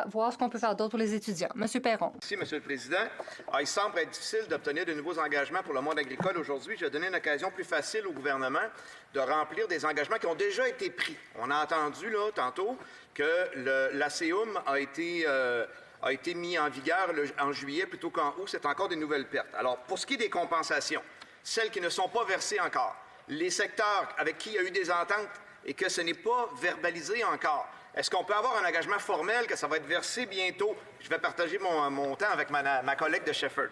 voir ce qu'on peut faire d'autre pour les étudiants. Monsieur Perron. Merci, Monsieur le Président. Il semble être difficile d'obtenir de nouveaux engagements pour le monde agricole aujourd'hui. Je vais donner une occasion plus facile au gouvernement de remplir des engagements qui ont déjà été pris. On a entendu là tantôt que l'ACEUM a été mis en vigueur en juillet plutôt qu'en août. C'est encore des nouvelles pertes. Alors, pour ce qui est des compensations, celles qui ne sont pas versées encore, les secteurs avec qui il y a eu des ententes et que ce n'est pas verbalisé encore, est-ce qu'on peut avoir un engagement formel que ça va être versé bientôt? Je vais partager mon temps avec ma collègue de Shefford.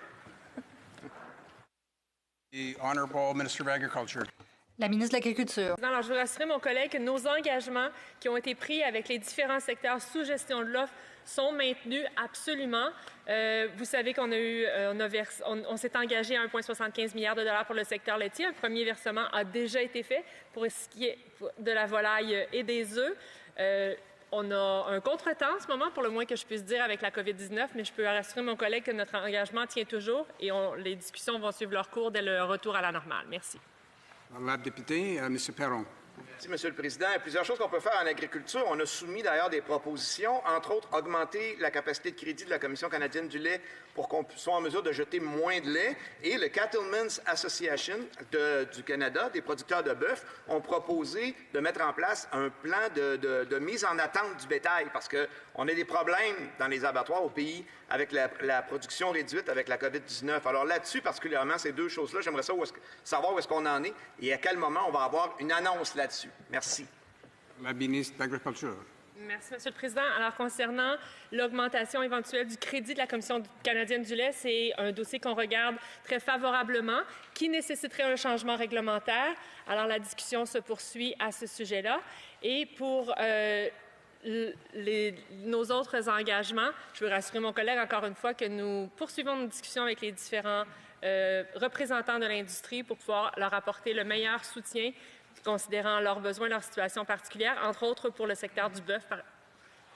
The Honourable Minister of Agriculture. La ministre de l'Agriculture. Alors, je veux rassurer mon collègue que nos engagements qui ont été pris avec les différents secteurs sous gestion de l'offre sont maintenus absolument. Vous savez qu'on on s'est engagé à 1,75 milliard de dollars pour le secteur laitier. Un premier versement a déjà été fait pour ce qui est de la volaille et des œufs. On a un contretemps en ce moment, pour le moins que je puisse dire, avec la COVID-19, mais je peux rassurer mon collègue que notre engagement tient toujours et les discussions vont suivre leur cours dès le retour à la normale. Merci. La députée, M. Perron. Merci, Monsieur le Président. Il y a plusieurs choses qu'on peut faire en agriculture. On a soumis d'ailleurs des propositions, entre autres, augmenter la capacité de crédit de la Commission canadienne du lait pour qu'on soit en mesure de jeter moins de lait. Et le Cattlemen's Association du Canada, des producteurs de bœuf, ont proposé de mettre en place un plan de mise en attente du bétail parce qu'on a des problèmes dans les abattoirs au pays avec la production réduite avec la COVID-19. Alors là-dessus, particulièrement, ces deux choses-là, j'aimerais savoir où est-ce qu'on en est et à quel moment on va avoir une annonce là-dessus. Merci. La ministre de l'Agriculture. Merci, Monsieur le Président. Alors, concernant l'augmentation éventuelle du crédit de la Commission canadienne du lait, c'est un dossier qu'on regarde très favorablement, qui nécessiterait un changement réglementaire. Alors, la discussion se poursuit à ce sujet-là. Et pour nos autres engagements, je veux rassurer mon collègue encore une fois que nous poursuivons nos discussions avec les différents représentants de l'industrie pour pouvoir leur apporter le meilleur soutien considérant leurs besoins, leur situation particulière, entre autres pour le secteur du bœuf